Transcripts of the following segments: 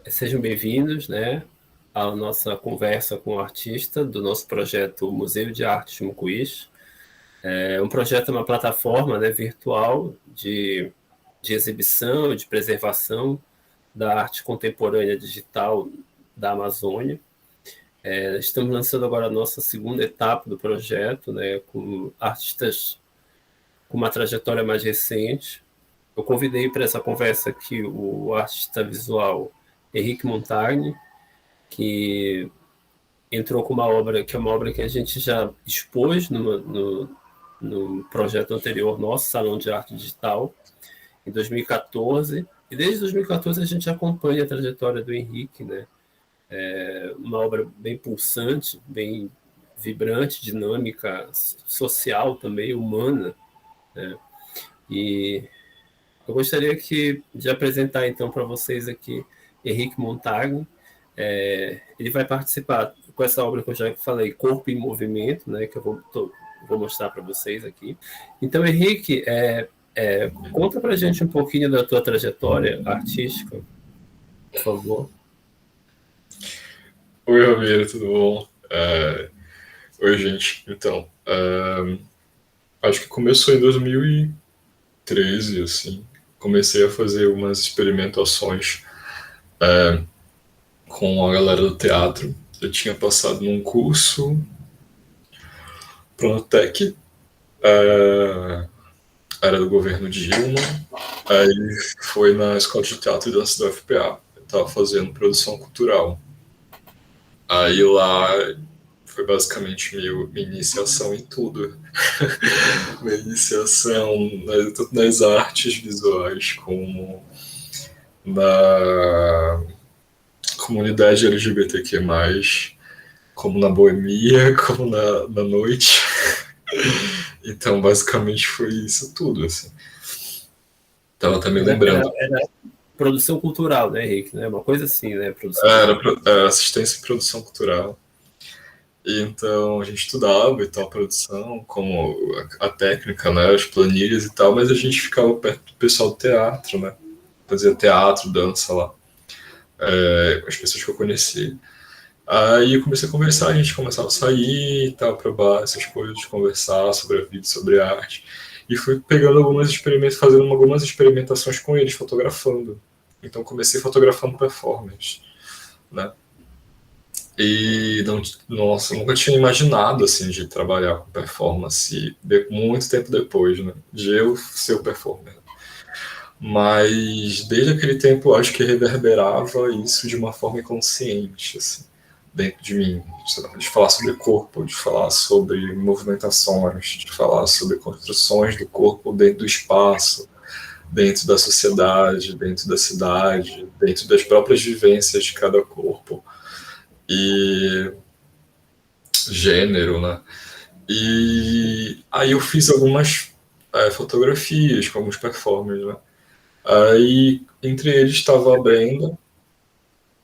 Sejam bem-vindos, né, à nossa conversa com o artista do nosso projeto Museu de Arte de Mucuís. É um projeto, uma plataforma, né, virtual de exibição e de preservação da arte contemporânea digital da Amazônia. Estamos lançando agora a nossa segunda etapa do projeto, né, com artistas com uma trajetória mais recente. Eu convidei para essa conversa aqui o artista visual Henrique Montagni, que entrou com uma obra que é uma obra que a gente já expôs no projeto anterior nosso, Salão de Arte Digital, em 2014. E desde 2014 a gente acompanha a trajetória do Henrique, né? É uma obra bem pulsante, bem vibrante, dinâmica, social também, humana, né? E eu gostaria de apresentar então para vocês aqui Henrique Montagni. Ele vai participar com essa obra que eu já falei, Corpo em Movimento, né, que eu vou mostrar para vocês aqui. Então, Henrique, conta para a gente um pouquinho da tua trajetória artística, por favor. Oi, Ramiro, tudo bom? Oi, gente. Então, acho que começou em 2013, assim. Comecei a fazer umas experimentações com a galera do teatro. Eu tinha passado num curso Pronatec, era do governo Dilma. Aí foi na Escola de Teatro e Dança da UFPA. Eu estava fazendo produção cultural. Aí lá foi basicamente minha iniciação em tudo. Minha iniciação tanto nas artes visuais como na comunidade LGBTQ+, como na boemia, como na noite. Então, basicamente, foi isso tudo, assim. Tava também lembrando. Era produção cultural, né, Henrique? Né? Uma coisa assim, né? Era assistência e produção cultural. Então, a gente estudava e tal, a produção, como a técnica, né, as planilhas e tal, mas a gente ficava perto do pessoal do teatro, né? Fazia teatro, dança lá, com as pessoas que eu conheci. Aí eu comecei a conversar, a gente começava a sair e tal, pra bar, essas coisas, conversar sobre a vida, sobre a arte. E fui pegando fazendo algumas experimentações com eles, fotografando. Então comecei fotografando performance, né? E, nossa, eu nunca tinha imaginado, assim, de trabalhar com performance muito tempo depois, né? De eu ser o performer. Mas desde aquele tempo eu acho que reverberava isso de uma forma inconsciente, assim, dentro de mim, de falar sobre corpo, de falar sobre movimentações, de falar sobre construções do corpo dentro do espaço, dentro da sociedade, dentro da cidade, dentro das próprias vivências de cada corpo e gênero, né? E aí eu fiz algumas fotografias com alguns performers, né? Aí, entre eles estava a Brenda,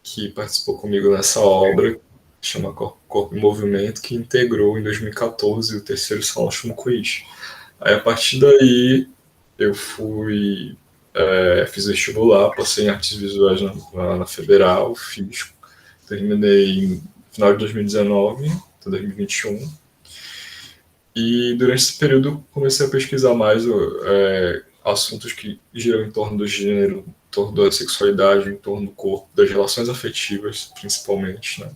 que participou comigo nessa obra, que chama Corpo em Movimento, que integrou em 2014 o terceiro Salão Chumucuís. Aí, a partir daí, eu fiz vestibular, passei em artes visuais na Federal, terminei no final de 2019, até 2021. E durante esse período comecei a pesquisar mais assuntos que giram em torno do gênero, em torno da sexualidade, em torno do corpo, das relações afetivas, principalmente, né?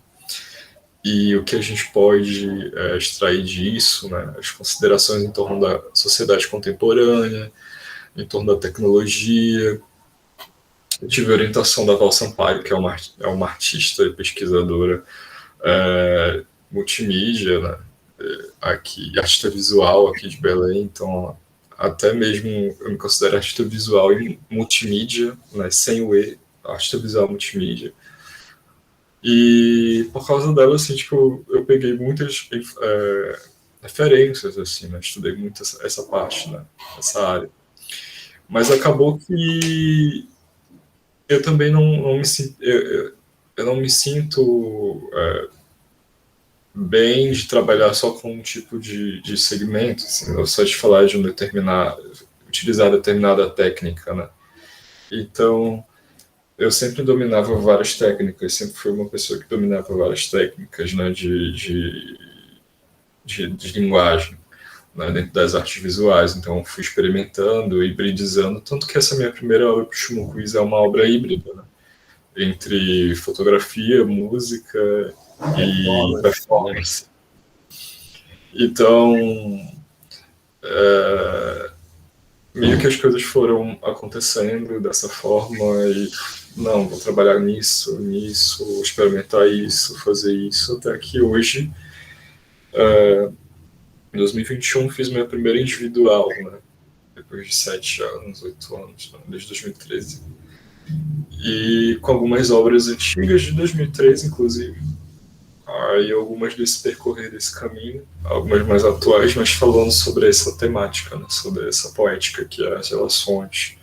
E o que a gente pode extrair disso, né? As considerações em torno da sociedade contemporânea, em torno da tecnologia. Eu tive a orientação da Val Sampaio, que é uma artista e pesquisadora multimídia, né? Aqui, artista visual aqui de Belém, então até mesmo eu me considero artista visual e multimídia, né, sem o E, artista visual multimídia. E por causa dela, assim, tipo, eu peguei muitas referências, assim, né, estudei muito essa parte, né, essa área. Mas acabou que eu também não me sinto, eu não me sinto bem de trabalhar só com um tipo de segmento, assim, ou só de falar de utilizar determinada técnica, né? Então, eu sempre dominava várias técnicas, sempre fui uma pessoa que dominava várias técnicas, né, de linguagem, né, dentro das artes visuais. Então, fui experimentando, hibridizando, tanto que essa minha primeira obra para o Shimo Quiz é uma obra híbrida, né, entre fotografia, música e Performance, né? performance. Então, meio que as coisas foram acontecendo dessa forma e não, vou trabalhar nisso, nisso, experimentar isso, fazer isso, até que hoje, em 2021, fiz minha primeira individual, né? Depois de 7 anos, 8 anos, né? Desde 2013. E com algumas obras antigas de 2013, inclusive. Aí algumas desse percorrer desse caminho, algumas mais atuais, mas falando sobre essa temática, né? Sobre essa poética que é as relações,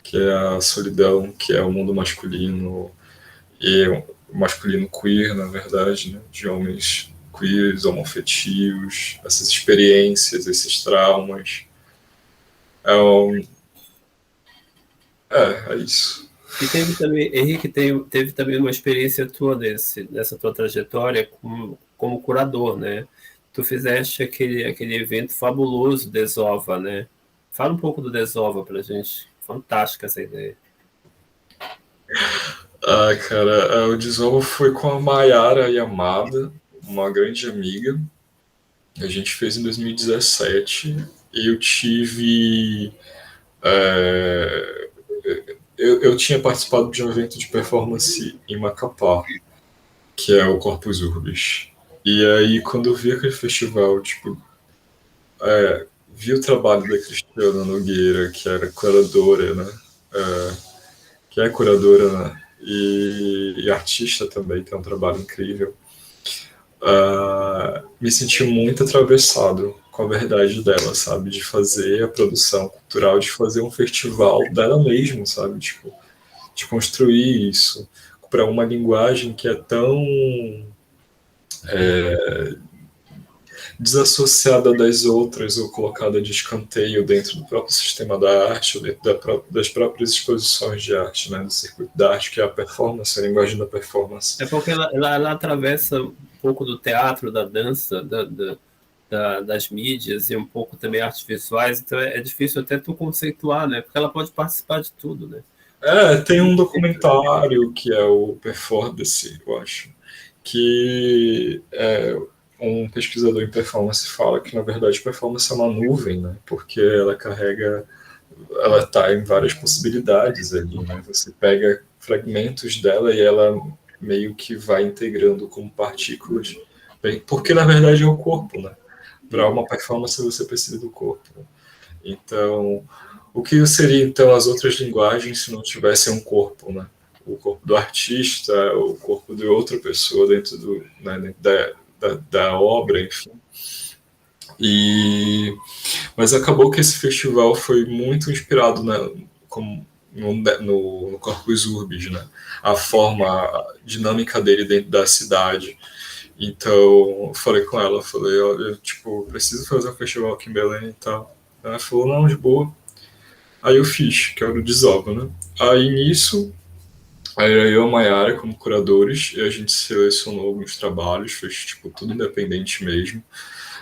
que é a solidão, que é o mundo masculino e o masculino queer, na verdade, né? De homens queers, homoafetivos, essas experiências, esses traumas. É, é isso. E teve também, Henrique, teve também uma experiência tua nessa tua trajetória como curador, né? Tu fizeste aquele evento fabuloso, Desova, né? Fala um pouco do Desova pra gente. Fantástica essa ideia. Ah, cara, o Desova foi com a Mayara Yamada, uma grande amiga. A gente fez em 2017 e eu tive. é, eu tinha participado de um evento de performance em Macapá, que é o Corpus Urbis. E aí, quando eu vi aquele festival, tipo, vi o trabalho da Cristiana Nogueira, que era curadora, né? É, que é curadora, né? E artista também, tem um trabalho incrível. Me senti muito atravessado com a verdade dela, sabe? De fazer a produção cultural, de fazer um festival dela mesmo, sabe? Tipo, de construir isso para uma linguagem que é tão desassociada das outras ou colocada de escanteio dentro do próprio sistema da arte, ou dentro das próprias exposições de arte, né? Do circuito da arte, que é a performance, a linguagem da performance. É porque ela atravessa um pouco do teatro, da dança, das mídias e um pouco também artes visuais, então é difícil até tu conceituar, né? Porque ela pode participar de tudo, né? Tem um documentário que é o Performance, eu acho, que um pesquisador em performance fala que, na verdade, performance é uma nuvem, né? Porque ela carrega, ela está em várias possibilidades ali, né? Você pega fragmentos dela e ela meio que vai integrando como partículas, porque, na verdade, é o corpo, né? Para uma performance, você precisa do corpo. Então, o que seria então as outras linguagens se não tivessem um corpo, né? O corpo do artista, o corpo de outra pessoa dentro né, dentro da obra, enfim. Mas acabou que esse festival foi muito inspirado no Corpus Urbis, né? A forma a dinâmica dele dentro da cidade. Então, eu falei com ela, falei, olha, tipo, preciso fazer um festival aqui em Belém e tal. Ela falou, não, de boa. Aí eu fiz, que era o Desova, né? Aí nisso, aí eu e a Mayara como curadores, e a gente selecionou alguns trabalhos, fez tipo tudo independente mesmo,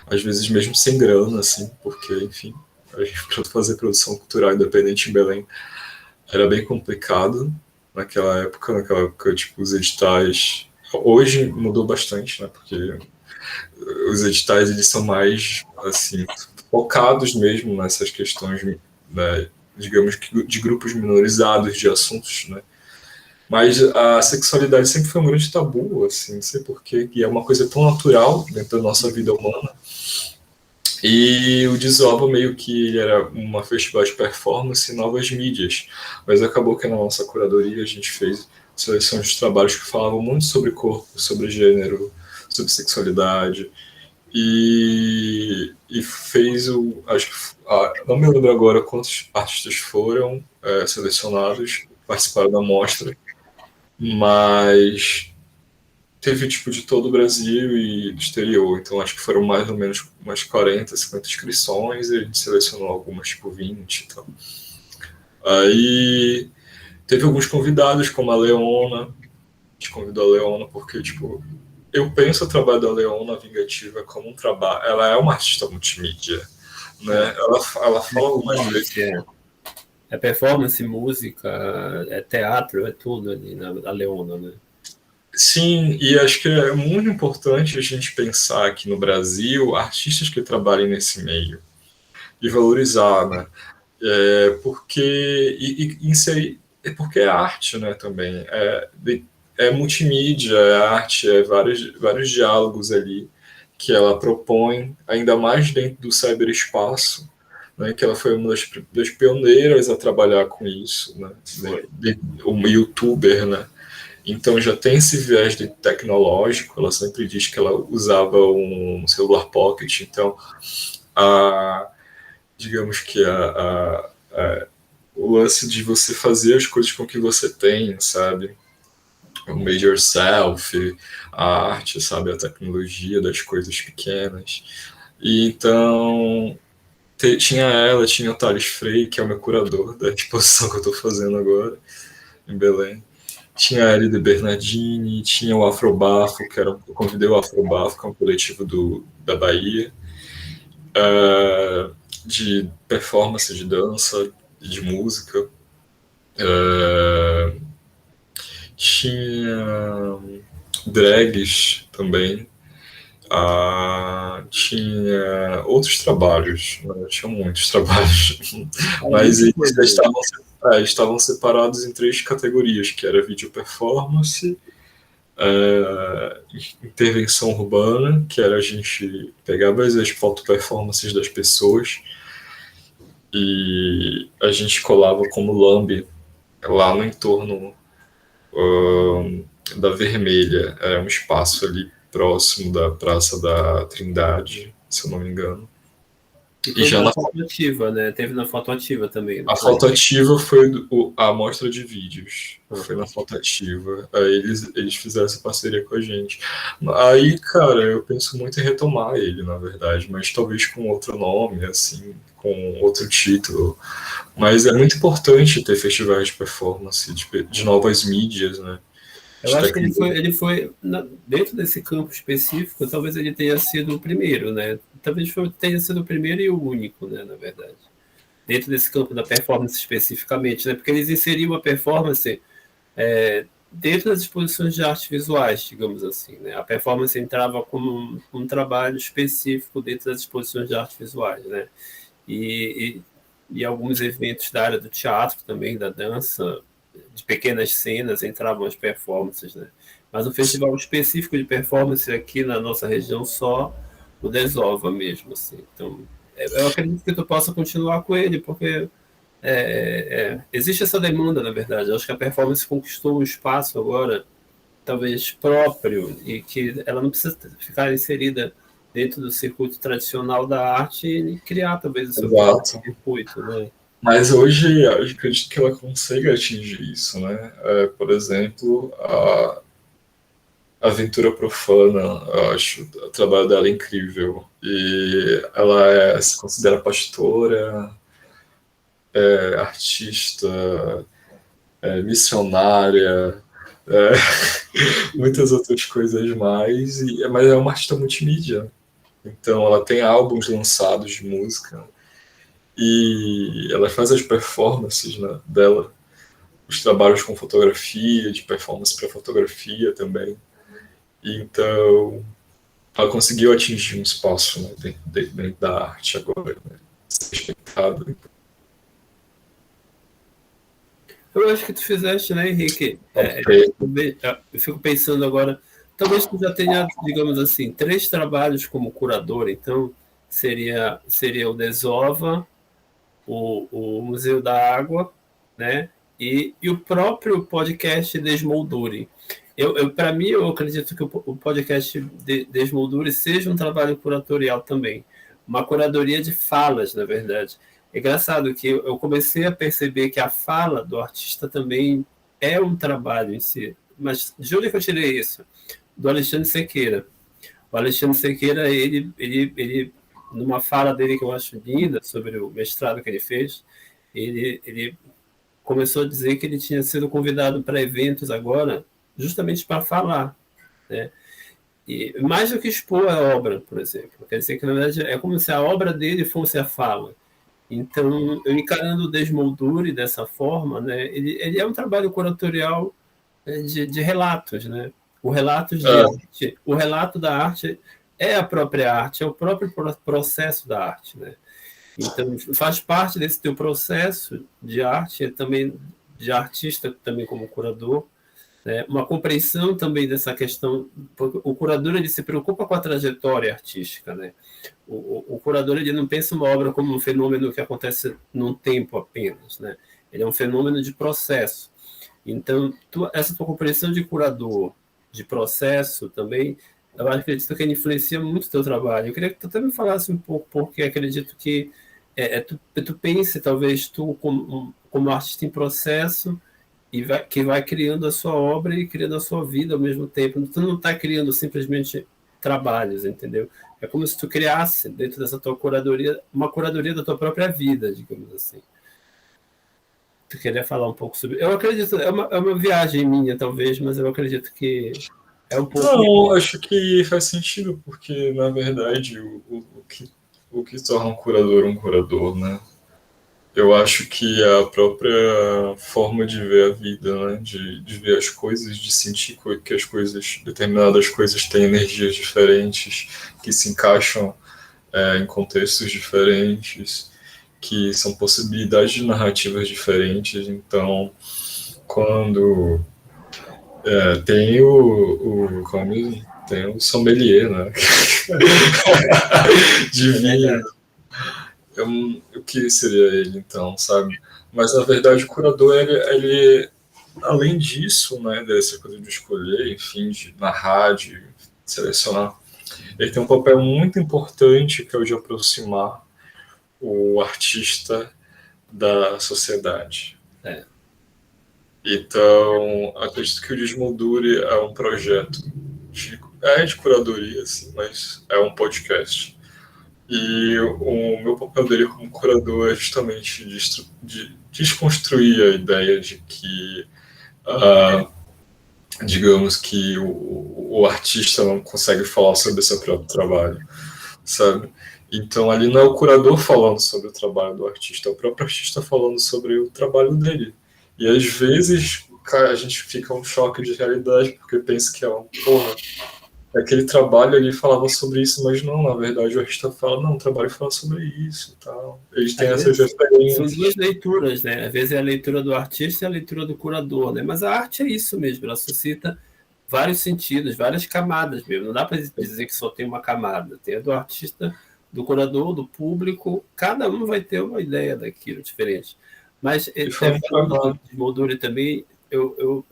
às vezes mesmo sem grana, assim, porque, enfim, a gente para fazer produção cultural independente em Belém era bem complicado naquela época, tipo, os editais. Hoje mudou bastante, né? Porque os editais eles são mais assim focados mesmo nessas questões, né, digamos que de grupos minorizados de assuntos, né? Mas a sexualidade sempre foi um grande tabu, assim, não sei porquê, e é uma coisa tão natural dentro da nossa vida humana. E o Desova meio que era uma festival de performance e novas mídias, mas acabou que na nossa curadoria a gente fez seleção de trabalhos que falavam muito sobre corpo, sobre gênero, sobre sexualidade, e fez acho que não me lembro agora quantos artistas foram selecionados, participaram da mostra, mas teve tipo de todo o Brasil e do exterior, então acho que foram mais ou menos umas 40, 50 inscrições e a gente selecionou algumas tipo 20 e tal. Aí Teve alguns convidados, como a Leona. A gente convidou a Leona porque, tipo, eu penso o trabalho da Leona Vingativa como um trabalho. Ela é uma artista multimídia, né? Ela fala algumas vezes. É performance, música, é teatro, é tudo ali na Leona, né? Sim, e acho que é muito importante a gente pensar aqui no Brasil artistas que trabalhem nesse meio e valorizar, né? Porque isso aí é porque é arte, né? Também é multimídia, é arte, é vários diálogos ali que ela propõe, ainda mais dentro do cyberespaço, né? Que ela foi uma das pioneiras a trabalhar com isso, né? Uma youtuber, né? Então já tem esse viés tecnológico. Ela sempre diz que ela usava um celular pocket, então a digamos que o lance de você fazer as coisas com o que você tem, sabe? O made yourself, a arte, sabe? A tecnologia das coisas pequenas. E então tinha ela, tinha o Thales Frei, que é o meu curador da exposição que eu estou fazendo agora, em Belém. Tinha a Elide Bernardini, tinha o Afrobafo, eu convidei o Afrobafo, que é um coletivo da Bahia, de performance, de dança, de música. Tinha drags também. Tinha outros trabalhos, né? Tinha muitos trabalhos, mas eles estavam separados em 3 categorias, que era vídeo performance, intervenção urbana, que era a gente pegava as foto performances das pessoas e a gente colava como lambe lá no entorno da Vermelha. Era um espaço ali próximo da Praça da Trindade, se eu não me engano. E foi na foto ativa, né? Teve na foto ativa também. A foto ativa foi a amostra de vídeos. Foi na foto ativa. Aí eles fizeram essa parceria com a gente. Aí, cara, eu penso muito em retomar ele, na verdade, mas talvez com outro nome, assim, com outro título. Mas é muito importante ter festivais de performance, de novas mídias, né? Eu acho que ele foi dentro desse campo específico, talvez ele tenha sido o primeiro, né? Talvez tenha sido o primeiro e o único, né, na verdade. Dentro desse campo da performance especificamente, né? Porque eles inseriam a performance dentro das exposições de artes visuais, digamos assim, né? A performance entrava como um trabalho específico dentro das exposições de artes visuais, né? E alguns eventos da área do teatro também, da dança, de pequenas cenas, entravam as performances, né? Mas um festival específico de performance aqui na nossa região, só o Desova mesmo, assim. Então, eu acredito que tu possa continuar com ele, porque existe essa demanda, na verdade. Eu acho que a performance conquistou um espaço agora, talvez próprio, e que ela não precisa ficar inserida dentro do circuito tradicional da arte e criar talvez o seu próprio circuito, né? Mas hoje eu acredito que ela consegue atingir isso, né? Por exemplo, a Aventura Profana, eu acho o trabalho dela incrível. E ela se considera pastora, artista, missionária, muitas outras coisas mais. Mas é uma artista multimídia. Então ela tem álbuns lançados de música e ela faz as performances, né, dela, os trabalhos com fotografia, de performance para fotografia também. Então ela conseguiu atingir um espaço, né, dentro da arte agora, né, ser respeitado. Eu acho que tu fizeste, né, Henrique? Eu fico pensando agora, talvez tu já tenha, digamos assim, 3 trabalhos como curador, então seria o Desova, o Museu da Água, né, e o próprio podcast Desmoldure. Para mim, eu acredito que o podcast Desmoldure seja um trabalho curatorial também, uma curadoria de falas, na verdade. É engraçado que eu comecei a perceber que a fala do artista também é um trabalho em si. Mas de onde é que eu tirei isso? Do Alexandre Sequeira. O Alexandre Sequeira, numa fala dele que eu acho linda sobre o mestrado que ele fez, ele começou a dizer que ele tinha sido convidado para eventos agora, justamente para falar, né? E mais do que expor a obra, por exemplo. Quer dizer que, na verdade, é como se a obra dele fosse a fala. Então, eu encarando o Desmoldure dessa forma, né, ele é um trabalho curatorial de relatos, né? O relatos de arte, o relato da arte é a própria arte, é o próprio processo da arte, né? Então, faz parte desse teu processo de arte, também de artista, também como curador, né? Uma compreensão também dessa questão, porque o curador ele se preocupa com a trajetória artística, né? O curador ele não pensa uma obra como um fenômeno que acontece num tempo apenas, né? Ele é um fenômeno de processo. Então, essa tua compreensão de curador, de processo também, eu acredito que ele influencia muito o teu trabalho. Eu queria que tu também falasse um pouco, porque acredito que tu pense, talvez, tu como artista em processo, que vai criando a sua obra e criando a sua vida ao mesmo tempo. Tu não está criando simplesmente trabalhos, entendeu? É como se tu criasse, dentro dessa tua curadoria, uma curadoria da tua própria vida, digamos assim. Tu queria falar um pouco sobre... Eu acredito, é uma viagem minha, talvez, mas eu acredito que é um pouco... Não, acho que faz sentido, porque, na verdade, o que torna um curador, né? Eu acho que a própria forma de ver a vida, né? De ver as coisas, de sentir que as coisas, determinadas coisas têm energias diferentes, que se encaixam em contextos diferentes, que são possibilidades de narrativas diferentes. Então, quando tem como é mesmo? Tem o sommelier, né? De vinho. O que seria ele, então, sabe? Mas, na verdade, o curador, ele além disso, né, dessa coisa de escolher, enfim, de narrar, de selecionar, ele tem um papel muito importante, que é o de aproximar o artista da sociedade. Então, acredito que o Desmoldure é um projeto de curadoria, assim, mas é um podcast. E o meu papel dele como curador é justamente de desconstruir a ideia de que, digamos que o artista não consegue falar sobre seu próprio trabalho, sabe? Então, ali não é o curador falando sobre o trabalho do artista, é o próprio artista falando sobre o trabalho dele. E às vezes, cara, a gente fica um choque de realidade, porque pensa que porra, aquele trabalho ali falava sobre isso, mas não, na verdade o artista fala, não, o trabalho fala sobre isso e tal. Eles têm essas referências. São duas leituras, né? Às vezes é a leitura do artista e a leitura do curador, né? Mas a arte é isso mesmo, ela suscita vários sentidos, várias camadas mesmo. Não dá para dizer que só tem uma camada. Tem a do artista, do curador, do público, cada um vai ter uma ideia daquilo diferente. Mas falando de Moldura também, eu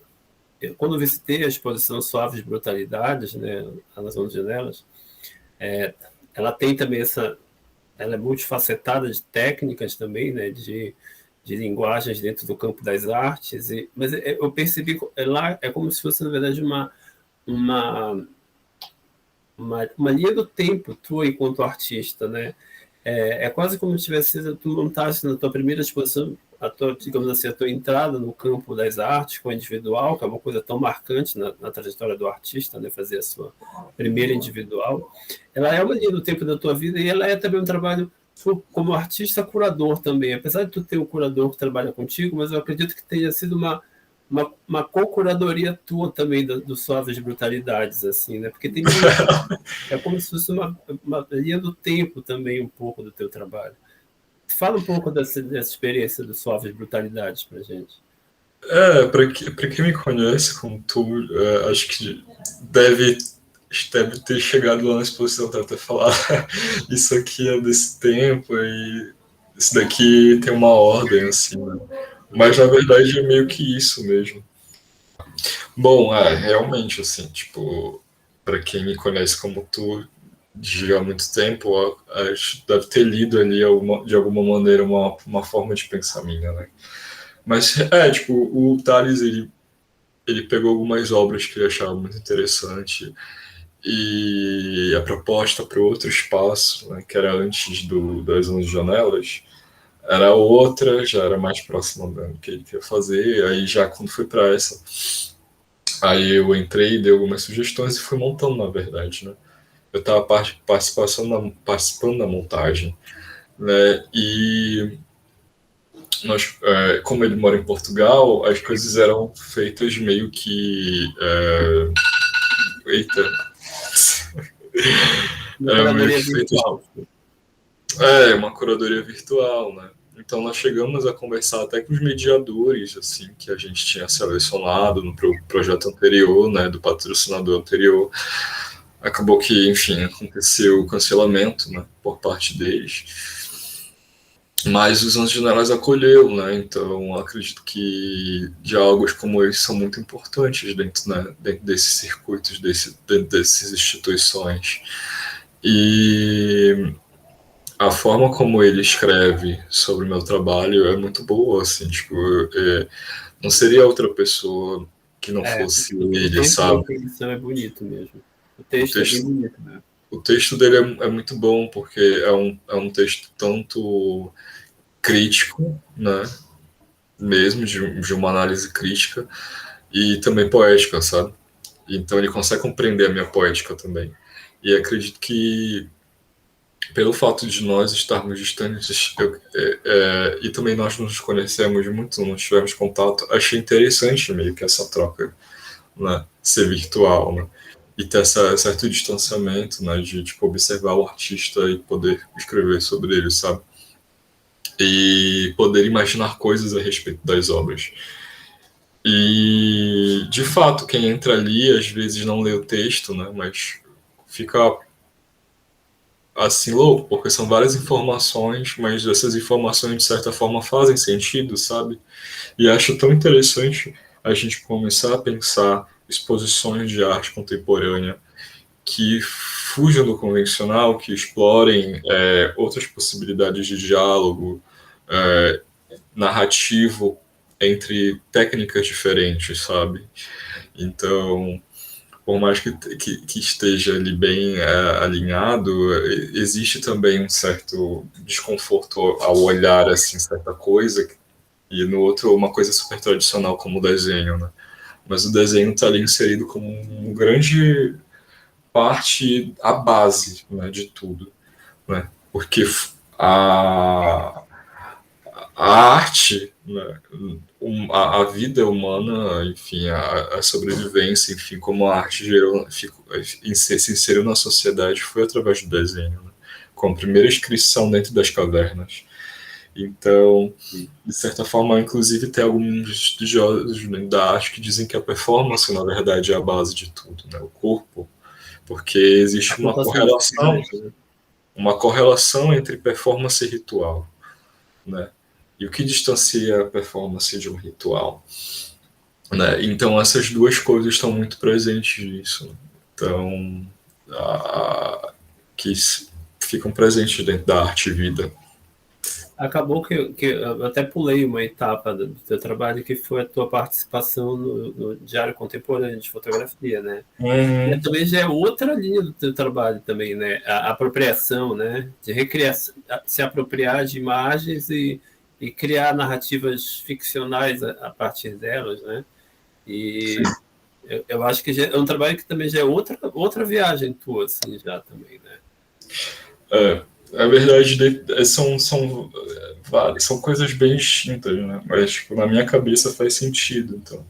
quando visitei a exposição Suaves Brutalidades, né, nas 11 janelas, ela tem também ela é multifacetada de técnicas também, né, de linguagens dentro do campo das artes, mas eu percebi que lá é como se fosse, na verdade, uma linha do tempo tua enquanto artista, né? É quase como se tivesse tu montasse na tua primeira exposição, digamos assim, a tua entrada no campo das artes com a individual, que é uma coisa tão marcante na trajetória do artista, né? Fazer a sua primeira individual. Ela é uma linha do tempo da tua vida e ela é também um trabalho como artista curador também. Apesar de tu ter um curador que trabalha contigo, mas eu acredito que tenha sido uma co-curadoria tua também do Suaves Brutalidades, assim, né? Porque tem é como se fosse uma linha do tempo também, um pouco do teu trabalho. Fala um pouco dessa experiência do Suaves Brutalidades pra gente. Para quem me conhece como tu, acho que deve ter chegado lá na exposição para ter falado isso aqui é desse tempo e isso daqui tem uma ordem, assim, né? Mas, na verdade, é meio que isso mesmo. Bom, realmente, assim, tipo, para quem me conhece como tu, há muito tempo, deve ter lido ali, de alguma maneira, uma forma de pensar minha, né? Mas, tipo, o Thales, ele pegou algumas obras que ele achava muito interessante e a proposta para o outro espaço, né, que era antes das 11 janelas, era outra, já era mais próxima do que ele queria fazer. Aí já quando fui para essa, aí eu entrei, dei algumas sugestões e fui montando, na verdade, né? Eu estava participando da montagem, né? E nós, como ele mora em Portugal, as coisas eram feitas meio que, eita, Uma eram meio curadoria que feitas, virtual. uma curadoria virtual, né? Então nós chegamos a conversar até com os mediadores, assim, que a gente tinha selecionado no projeto anterior, né, do patrocinador anterior. Acabou que, enfim, aconteceu o cancelamento, né, por parte deles. Mas os Anjos Generais acolheu, né? Então acredito que diálogos como esse são muito importantes dentro, né, dentro desses circuitos, dentro dessas instituições. E a forma como ele escreve sobre o meu trabalho é muito boa, assim, tipo, não seria outra pessoa que não fosse O ele, texto da sabe? sua edição é bonito mesmo. O O texto é bem texto, bonito, né? o texto dele é muito bom porque é um texto tanto crítico, né? Mesmo de uma análise crítica e também poética, sabe? Então ele consegue compreender a minha poética também. E acredito que pelo fato de nós estarmos distantes e também nós nos conhecemos muito, não tivemos contato, achei interessante meio que essa troca, né, ser virtual, né, e ter essa certo distanciamento, né, de tipo observar o artista e poder escrever sobre ele, sabe, e poder imaginar coisas a respeito das obras. E de fato quem entra ali às vezes não lê o texto, né, mas fica assim louco, porque são várias informações, mas essas informações de certa forma fazem sentido, sabe? E acho tão interessante a gente começar a pensar exposições de arte contemporânea que fujam do convencional, que explorem outras possibilidades de diálogo é, narrativo entre técnicas diferentes, sabe? Então, por mais que esteja ali bem alinhado, existe também um certo desconforto ao olhar assim certa coisa e no outro uma coisa super tradicional como o desenho, né? Mas o desenho está ali inserido como uma grande parte, a base, né, de tudo, né? Porque a, a arte, né, a vida humana, enfim, a sobrevivência, enfim, como a arte gerou, se inseriu na sociedade foi através do desenho, né? Com a primeira inscrição dentro das cavernas. Então, de certa forma, inclusive, tem alguns estudiosos da arte que dizem que a performance, na verdade, é a base de tudo, né? O corpo, porque A existe pulsação musculante, né? uma correlação entre performance e ritual, né? E o que distancia a performance de um ritual, né? Então essas duas coisas estão muito presentes nisso. Então, que ficam presentes dentro da arte e vida. Acabou que eu até pulei uma etapa do teu trabalho, que foi a tua participação no Diário Contemporâneo de Fotografia, né? E Uhum. também já é outra linha do teu trabalho também, né? A apropriação, né? De recriação, se apropriar de imagens e criar narrativas ficcionais a partir delas, né? Sim. E eu acho que é um trabalho que também já é outra viagem tua, assim, já também, né? A verdade são coisas bem distintas, né? Mas tipo, na minha cabeça faz sentido. Então,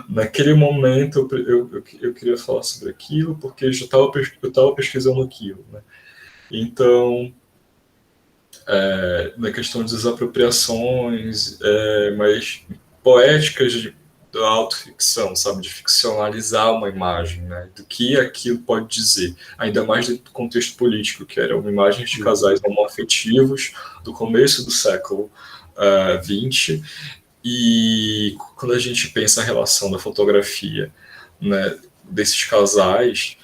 naquele momento eu queria falar sobre aquilo porque eu estava pesquisando aquilo, né? Então, na questão das apropriações, mas poéticas da autoficção, sabe, de ficcionalizar uma imagem, né, do que aquilo pode dizer, ainda mais dentro do contexto político, que eram imagens de casais homoafetivos do começo do século XX, e quando a gente pensa a relação da fotografia, né, desses casais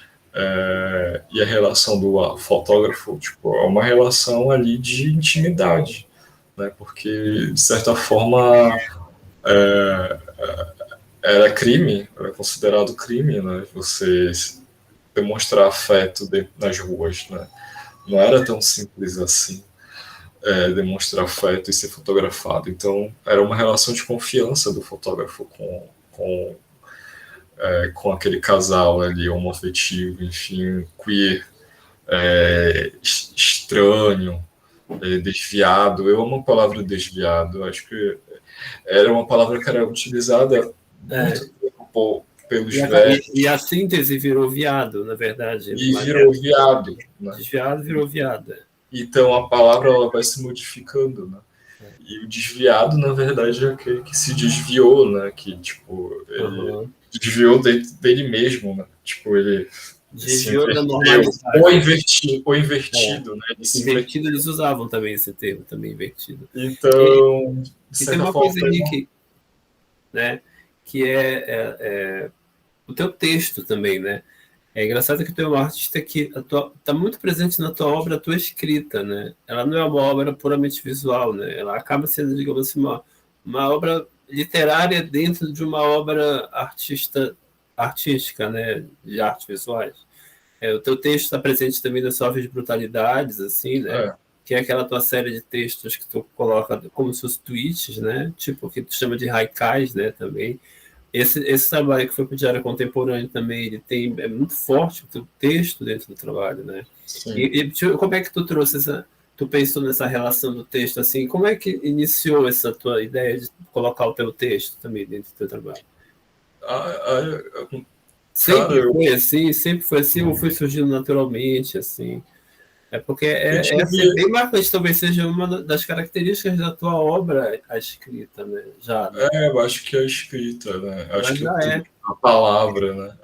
e a relação do fotógrafo, tipo, é uma relação ali de intimidade, né? Porque de certa forma era crime, era considerado crime, né? Você demonstrar afeto nas ruas, né? Não era tão simples assim. demonstrar afeto e ser fotografado. Então, era uma relação de confiança do fotógrafo com aquele casal ali, homoafetivo, enfim, queer, estranho, desviado. Eu amo a palavra desviado, acho que era uma palavra que era utilizada muito tempo pelos velhos. E a síntese virou viado, na verdade. E virou viado. Né? Desviado virou viado. Então a palavra ela vai se modificando, né? E o desviado, na verdade, é aquele que se desviou, né? Que, tipo, ele desviou dele mesmo, né? Tipo, ele desviou da normalidade. Ou invertido, né? Invertido, eles usavam também esse termo, também invertido. Então, e tem uma coisa, Henrique, né? Que é o teu texto também, né? É engraçado que tu é um artista que está muito presente na tua obra, a tua escrita, né? Ela não é uma obra puramente visual, né? Ela acaba sendo, digamos assim, uma obra literária dentro de uma obra artística, né? De artes visuais. O teu texto está presente também nas Salves de Brutalidades, assim, né? Que é aquela tua série de textos que tu coloca como se fossem tweets, né? Tipo, que tu chama de haikais, né? Também. Esse trabalho que foi para o Diário Contemporâneo também, ele é muito forte o teu texto dentro do trabalho, né? E como é que tu trouxe tu pensou nessa relação do texto, assim, como é que iniciou essa tua ideia de colocar o teu texto também dentro do teu trabalho? Sempre foi assim, ou foi surgindo naturalmente, assim? Porque assim, bem marcante, talvez seja uma das características da tua obra, a escrita, né? Já, né? Eu acho que a escrita, né? Acho que a palavra, né?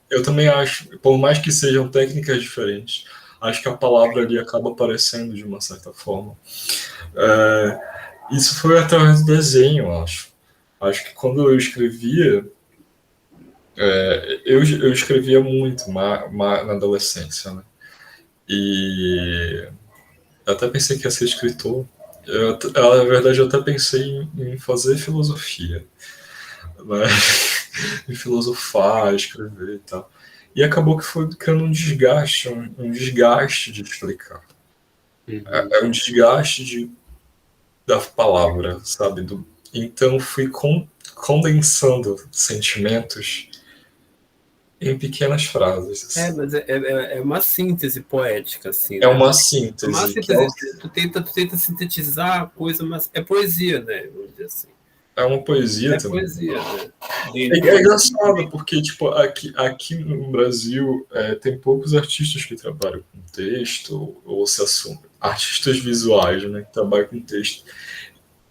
Eu também acho, por mais que sejam técnicas diferentes, acho que a palavra ali acaba aparecendo de uma certa forma. Isso foi através do desenho, eu acho. Acho que quando eu escrevia, eu escrevia muito na adolescência, né? E eu até pensei que ia ser escritor. Na verdade, eu até pensei em fazer filosofia, né? Em filosofar, escrever e tal. E acabou que foi criando um desgaste de explicar. É um desgaste da palavra, sabe? Então fui condensando sentimentos em pequenas frases. Assim. Mas é uma síntese poética, assim. É uma síntese. Uma síntese tu tenta sintetizar a coisa, mas é poesia, né? Vamos dizer assim. É uma poesia também. Poesia, né? É engraçado, porque tipo, aqui no Brasil tem poucos artistas que trabalham com texto, ou se assumem. Artistas visuais, né? Que trabalham com texto.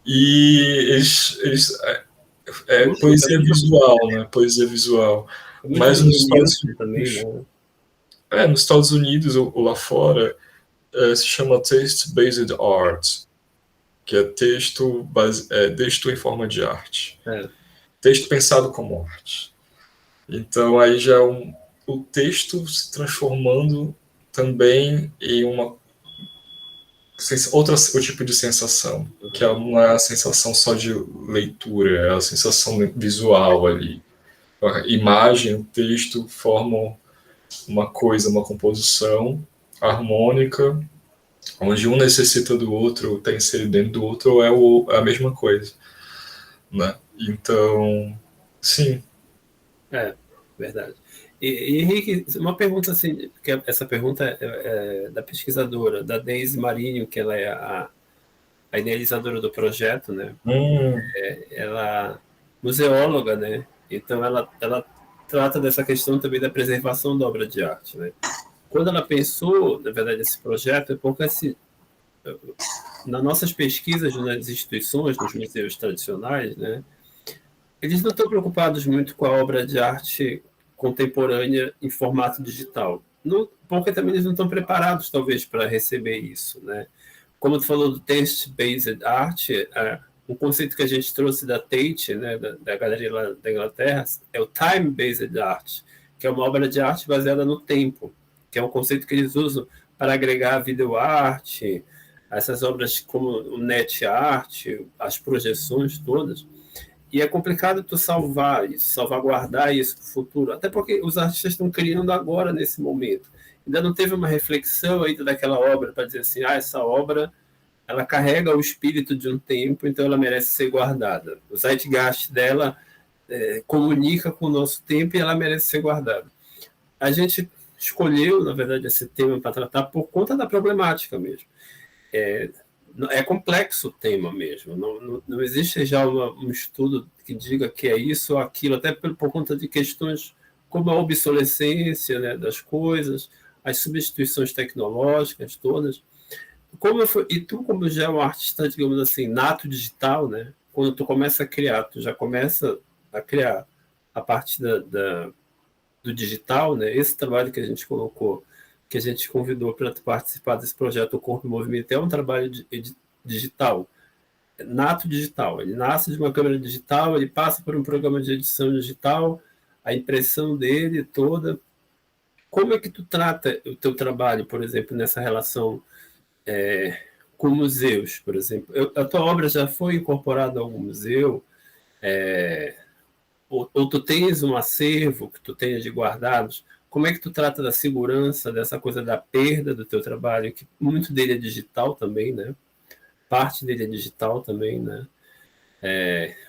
E eles poesia visual, né? Poesia visual. Mas nos Estados Unidos também, né? Nos Estados Unidos ou lá fora se chama Taste-Based Art, que é texto em forma de arte. Texto pensado como arte. Então aí já é o texto se transformando também em outro tipo de sensação, que não é a sensação só de leitura, é a sensação visual ali. A imagem, o texto formam uma coisa, uma composição harmônica, onde um necessita do outro, está inserido dentro do outro, ou é a mesma coisa. Né? Então, sim. Verdade. E Henrique, uma pergunta assim, que essa pergunta é da pesquisadora, da Deise Marinho, que ela é a idealizadora do projeto, né? Ela museóloga, né? Então ela trata dessa questão também da preservação da obra de arte, né? Quando ela pensou, na verdade, esse projeto, é porque assim, nas nossas pesquisas nas instituições, nos museus tradicionais, né? Eles não estão preocupados muito com a obra de arte contemporânea em formato digital. Não, porque também eles não estão preparados, talvez, para receber isso, né? Como tu falou do taste-based art, um conceito que a gente trouxe da Tate, né, da galeria lá da Inglaterra, é o time-based art, que é uma obra de arte baseada no tempo, que é um conceito que eles usam para agregar a videoarte, essas obras como o net art, as projeções todas. E é complicado tu salvar isso, salvaguardar isso para o futuro, até porque os artistas estão criando agora, nesse momento. Ainda não teve uma reflexão ainda daquela obra para dizer assim, essa obra ela carrega o espírito de um tempo, então ela merece ser guardada. O zeitgeist dela comunica com o nosso tempo e ela merece ser guardada. A gente escolheu, na verdade, esse tema para tratar por conta da problemática mesmo. É complexo o tema mesmo, não existe já um estudo que diga que é isso ou aquilo, até por conta de questões como a obsolescência, né, das coisas, as substituições tecnológicas todas. E tu, como já é um artista, digamos assim, nato digital, né, quando tu começa a criar, tu já começa a criar a partir do digital, né, esse trabalho que a gente colocou, que a gente convidou para participar desse projeto O Corpo em Movimento, é um trabalho digital, nato digital. Ele nasce de uma câmera digital, ele passa por um programa de edição digital, a impressão dele toda. Como é que tu trata o teu trabalho, por exemplo, nessa relação com museus, por exemplo? A tua obra já foi incorporada a algum museu? Ou tu tens um acervo que tu tenha de guardados? Como é que tu trata da segurança, dessa coisa da perda do teu trabalho, que muito dele é digital também, né? Parte dele é digital também, né?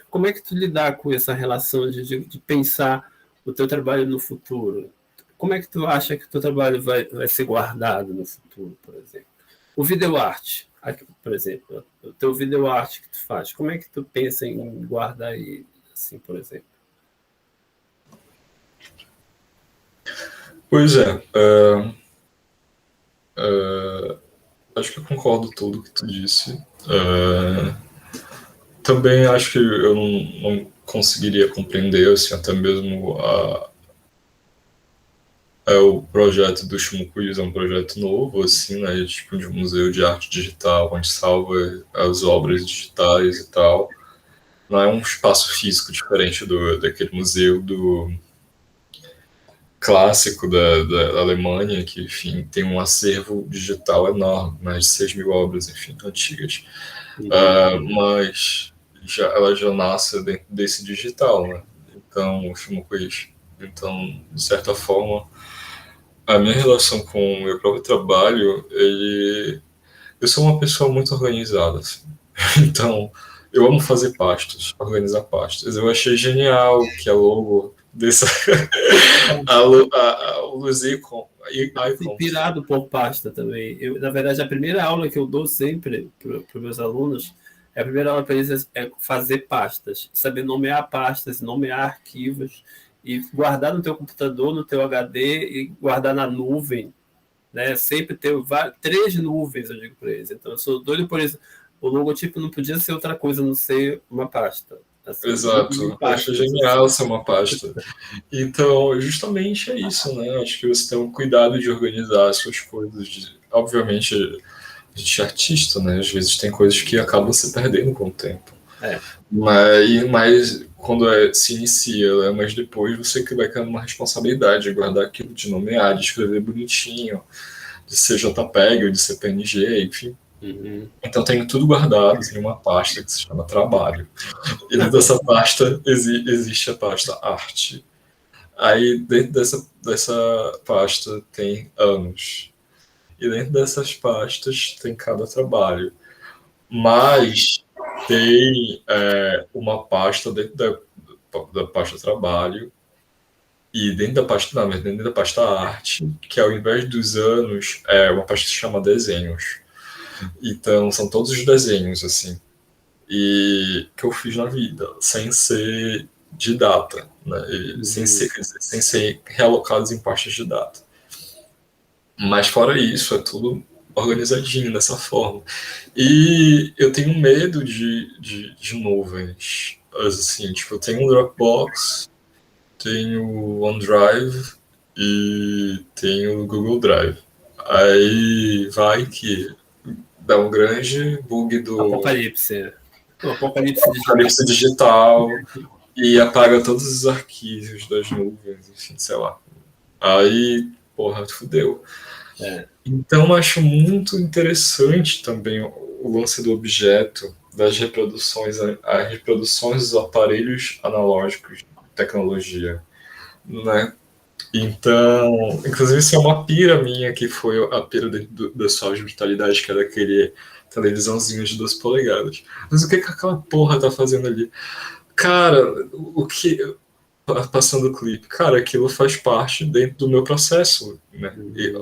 Como é que tu lidar com essa relação de pensar o teu trabalho no futuro? Como é que tu acha que o teu trabalho vai ser guardado no futuro, por exemplo? O videoarte, por exemplo, o teu videoarte que tu faz, como é que tu pensa em guardar ele, assim, por exemplo? Pois é, acho que eu concordo com tudo que tu disse. Também acho que eu não conseguiria compreender, assim, até mesmo o projeto do Shimokuis é um projeto novo, assim, né, tipo de um museu de arte digital, onde salva as obras digitais e tal. Não é um espaço físico diferente daquele museu clássico da Alemanha, que, enfim, tem um acervo digital enorme, mais de 6 mil obras, enfim, antigas. Mas ela já nasce dentro desse digital, né? Então, o Shimokuis. Então, de certa forma, a minha relação com o meu próprio trabalho, eu sou uma pessoa muito organizada, assim. Então, eu amo fazer pastas, organizar pastas. Eu achei genial que a logo dessa os icons. Inspirado por pasta também. Na verdade, a primeira aula que eu dou sempre para os meus alunos, a primeira aula para eles é fazer pastas, saber nomear pastas, nomear arquivos e guardar no teu computador, no teu HD e guardar na nuvem, né? Sempre ter 3 nuvens, eu digo para eles. Então, eu sou doido por isso. O logotipo não podia ser outra coisa, não ser uma pasta. Assim, Exato, eu acho genial ser uma pasta. Então, justamente é isso, né? Acho que você tem um cuidado de organizar as suas coisas. Obviamente, a gente é artista, né? Às vezes tem coisas que acabam se perdendo com o tempo. Mas quando se inicia, né? Mas depois você que vai criando uma responsabilidade de guardar aquilo, de nomear, de escrever bonitinho, de ser JPEG ou de ser PNG, enfim. Então tenho tudo guardado em uma pasta que se chama trabalho. E dentro dessa pasta existe a pasta arte. Aí dentro dessa pasta tem anos. E dentro dessas pastas tem cada trabalho. Mas tem uma pasta dentro da pasta trabalho e dentro da pasta arte, que ao invés dos anos é uma pasta que se chama desenhos. Então são todos os desenhos assim e que eu fiz na vida, sem ser de data, né? Sem ser realocados em pastas de data. Mas fora isso, é tudo organizadinho dessa forma. E eu tenho medo de nuvens. Assim, tipo, eu tenho um Dropbox, tenho o OneDrive e tenho o Google Drive. Aí vai que dá um grande bug do Apocalipse. O apocalipse digital e apaga todos os arquivos das nuvens, enfim, sei lá. Aí, porra, fudeu. Então, acho muito interessante também o lance do objeto, das reproduções, as reproduções dos aparelhos analógicos de tecnologia, né? Então, inclusive, isso é uma pira minha, que foi a pira da sua brutalidade, que era aquele televisãozinho de 2 polegadas. Mas o que aquela porra tá fazendo ali? Cara, o que. Passando o clipe, cara, aquilo faz parte dentro do meu processo, né? E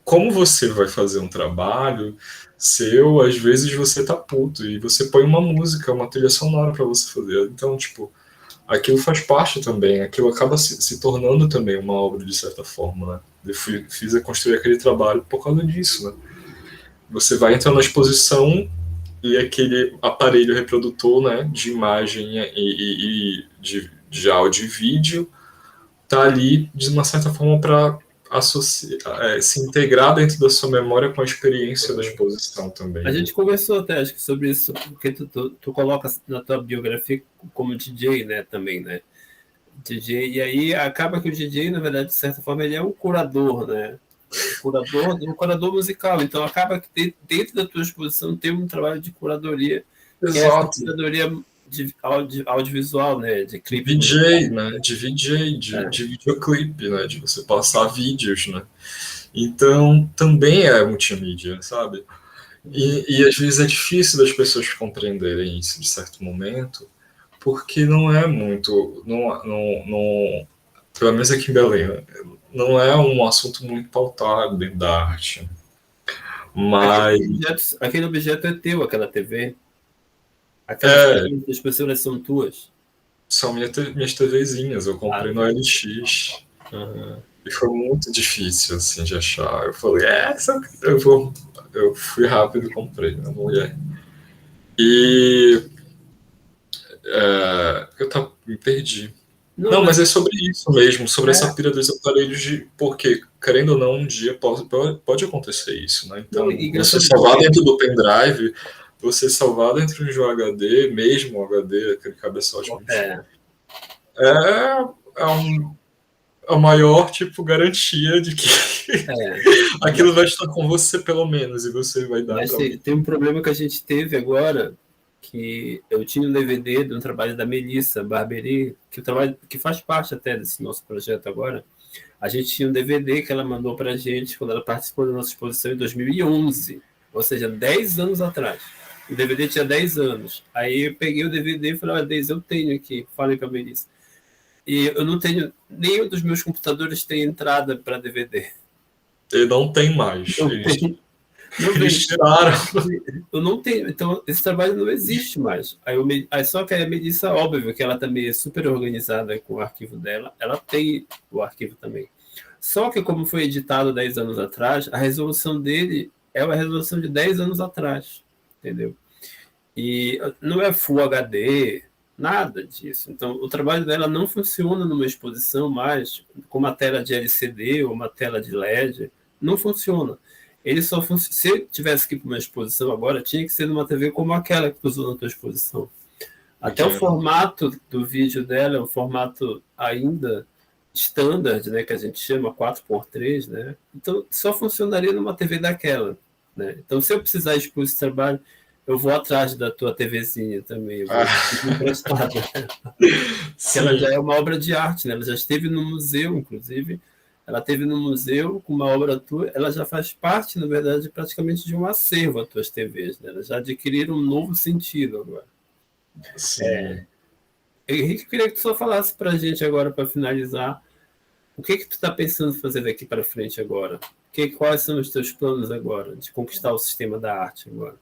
como você vai fazer um trabalho seu, às vezes você tá puto e você põe uma música, uma trilha sonora para você fazer. Então, tipo, aquilo faz parte também, aquilo acaba se tornando também uma obra de certa forma, né? Eu fiz a construir aquele trabalho por causa disso, né? Você vai entrar na exposição e aquele aparelho reprodutor, né, de imagem e de áudio e vídeo tá ali de uma certa forma para se integrar dentro da sua memória com a experiência da exposição A também, né? gente conversou até, acho que sobre isso, porque tu coloca na tua biografia como DJ, né, também, né? DJ, e aí acaba que o DJ, na verdade, de certa forma, ele é um curador, né? Um curador musical. Então acaba que dentro da tua exposição tem um trabalho de curadoria, que é essa Exato. curadoria de audiovisual, né? De De clipes musicais. VJ, né? De VJ, É. de videoclipe, né? De você passar vídeos, né? Então, também é multimídia, sabe? E às vezes é difícil das pessoas compreenderem isso de certo momento, porque não é muito, pelo menos aqui em Belém, né? Não é um assunto muito pautado dentro da arte. Mas Aquele objeto é teu, aquela TV. Aquelas é, TVs das pessoas são tuas. são minhas TVzinhas, eu Ah, comprei no LX. uhum. E foi muito difícil, assim, de achar. Eu falei, eu fui rápido e comprei na mulher. E me perdi. Não, Não, mas mas é sobre isso mesmo, sobre essa é, pira dos aparelhos de. Porque, querendo ou não, um dia pode acontecer isso, né? não, Então, você engraçado salvar porque dentro do pendrive, você salvar dentro de um HD, mesmo um HD, aquele cabeçote bonitinho, é, é a maior, tipo, garantia de que é, aquilo vai estar com você, pelo menos, e você vai dar mas para tem, alguém. tem um problema que a gente teve agora, que eu tinha um DVD de um trabalho da Melissa Barberi, que faz parte até desse nosso projeto agora. A gente tinha um DVD que ela mandou para a gente quando ela participou da nossa exposição em 2011, ou seja, 10 anos atrás. O DVD tinha 10 anos. Aí eu peguei o DVD e falei, olha, Deise, eu tenho aqui. Falei para a Melissa. E eu não tenho, nenhum dos meus computadores tem entrada para DVD. E não tem mais. Não tem, não Eles vem. tiraram. Eu não tenho, então esse trabalho não existe mais. Aí só que a Melissa, óbvio, que ela também é super organizada com o arquivo dela, ela tem o arquivo também. Só que como foi editado 10 anos atrás, a resolução dele é uma resolução de 10 anos atrás, entendeu? E não é Full HD, nada disso. Então, o trabalho dela não funciona numa exposição mais com uma tela de LCD ou uma tela de LED, não funciona. Ele só se eu tivesse que ir para uma exposição agora, tinha que ser numa TV como aquela que tu usou na tua exposição. Até o Pequeno. formato do vídeo dela é um formato ainda standard, né, que a gente chama 4x3, né? Então só funcionaria numa TV daquela, né? Então se eu precisar expor esse trabalho, eu vou atrás da tua TVzinha também, eu vou pedir emprestada, que ela já Sim. é uma obra de arte, né? Ela já esteve no museu, inclusive. Ela esteve no museu com uma obra tua, ela já faz parte, na verdade, praticamente de um acervo, as tuas TVs, né? Elas já adquiriram um novo sentido agora. Sim. Henrique, eu queria que tu só falasse para a gente agora, para finalizar, o que tu está pensando em fazer daqui para frente agora? Quais são os teus planos agora, de conquistar o sistema da arte agora?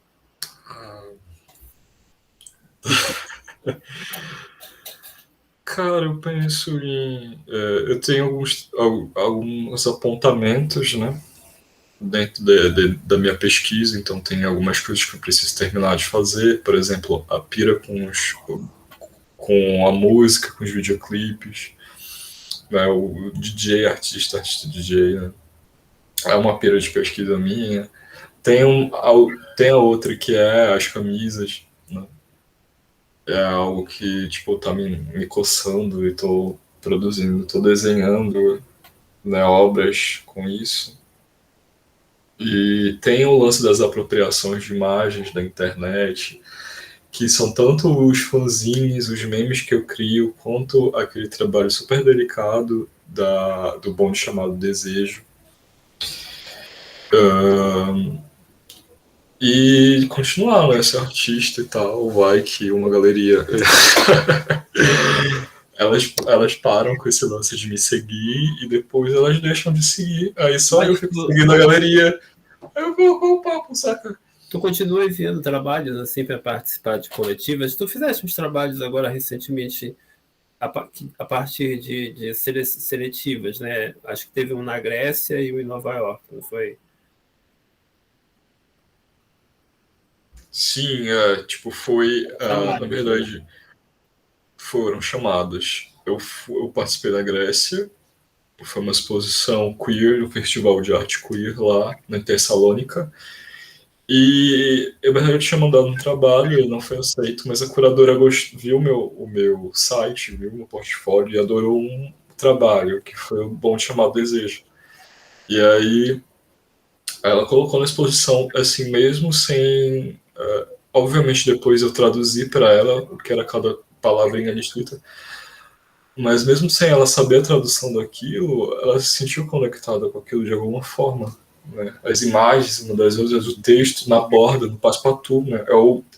Cara, eu penso em. Eu tenho alguns apontamentos, né? Dentro da minha pesquisa, então tem algumas coisas que eu preciso terminar de fazer, por exemplo, a pira com a música, com os videoclipes, né, o DJ, artista DJ, né, é uma pira de pesquisa minha. Tem a outra que é as camisas, né, é algo que tipo tá me coçando e tô produzindo, tô desenhando, né, obras com isso. E tem o lance das apropriações de imagens da internet, que são tanto os fanzines, os memes que eu crio, quanto aquele trabalho super delicado do bonde chamado Desejo. E continuar, né? Ser artista e tal, vai que uma galeria. elas param com esse lance de me seguir e depois elas deixam de seguir. Aí só eu fico seguindo a galeria. Aí eu vou o papo, saca? Tu continua enviando trabalhos assim para participar de coletivas? Tu fizeste uns trabalhos agora recentemente a partir de seletivas, né? Acho que teve um na Grécia e um em Nova York, não foi? Sim, tipo, foi. Na verdade, foram chamadas. Eu participei da Grécia, foi uma exposição queer, um festival de arte queer lá na Tessalônica. E eu, na verdade, tinha mandado um trabalho, ele não foi aceito, mas a curadora viu o meu site, viu o meu portfólio e adorou um trabalho, que foi o Bom Chamado Desejo. E aí ela colocou na exposição, assim, mesmo sem. Obviamente, depois eu traduzi para ela o que era cada palavrinha ali escrita, mas mesmo sem ela saber a tradução daquilo, ela se sentiu conectada com aquilo de alguma forma. Né? As imagens, uma das outras, o texto na borda, no passe-patou, né?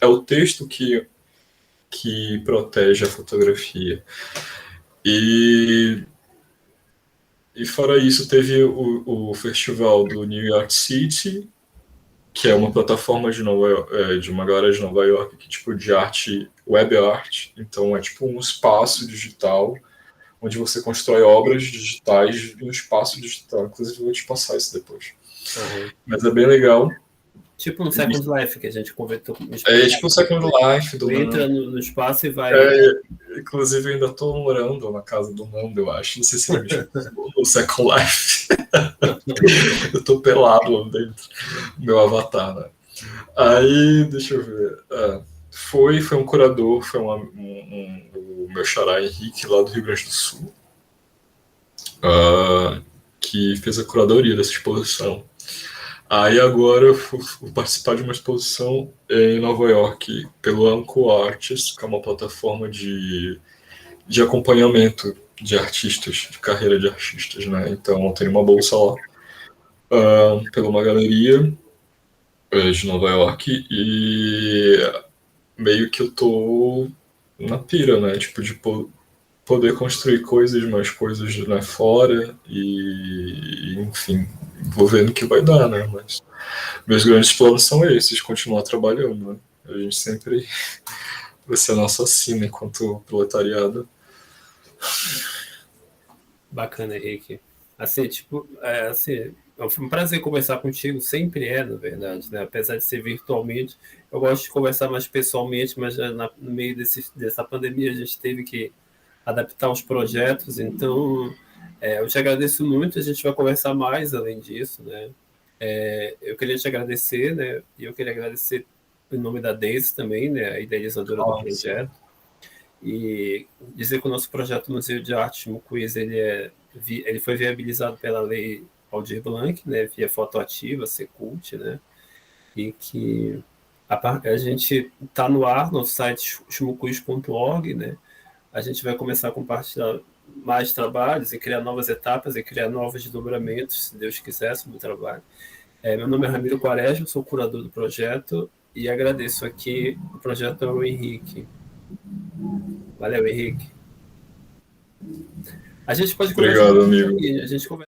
É o texto que protege a fotografia. E fora isso, teve o festival do New York City, que é uma plataforma de uma galera de Nova York, que tipo de arte, web art. Então é tipo um espaço digital onde você constrói obras digitais no espaço digital. Inclusive, eu vou te passar isso depois. Uhum. Mas é bem legal. Tipo no Second Life, que a gente conversou. É tipo o Second Life do Nando. Entra no espaço e vai. Inclusive, eu ainda tô morando na casa do Nando, eu acho. Não sei se ele me chamou no Second Life. Eu tô pelado lá dentro. Meu avatar, né? Aí, deixa eu ver. Foi um curador, foi o meu xará Henrique, lá do Rio Grande do Sul, que fez a curadoria dessa exposição. Aí agora eu vou participar de uma exposição em Nova York pelo Anco Artists, que é uma plataforma de acompanhamento de artistas, de carreira de artistas, né? Então eu tenho uma bolsa lá pela uma galeria de Nova York e meio que eu tô na pira, né? Tipo, de poder construir mais coisas, né, fora e enfim, vou vendo o que vai dar, né? Mas meus grandes planos são esses, continuar trabalhando, né? A gente sempre vai ser nosso assino enquanto proletariado. Bacana, Henrique. Assim, tipo, assim, foi um prazer conversar contigo, sempre na verdade, né? Apesar de ser virtualmente, eu gosto de conversar mais pessoalmente, mas no meio dessa pandemia a gente teve que adaptar os projetos, então eu te agradeço muito, a gente vai conversar mais além disso, né? Eu queria te agradecer, né? E eu queria agradecer em nome da Deise também, né? A idealizadora do projeto. E dizer que o nosso projeto Museu de Arte Mucuís, ele foi viabilizado pela Lei Aldir Blanc, né? Via Fotoativa, Secult, né? E que a gente está no ar no site chumucuís.org, né? A gente vai começar a compartilhar mais trabalhos e criar novas etapas e criar novos desdobramentos, se Deus quiser, sobre o trabalho. Meu nome é Ramiro Quaresma, sou curador do projeto e agradeço aqui o projeto ao Henrique. Valeu, Henrique. A gente pode conversar. Obrigado, amigo. A gente conversa.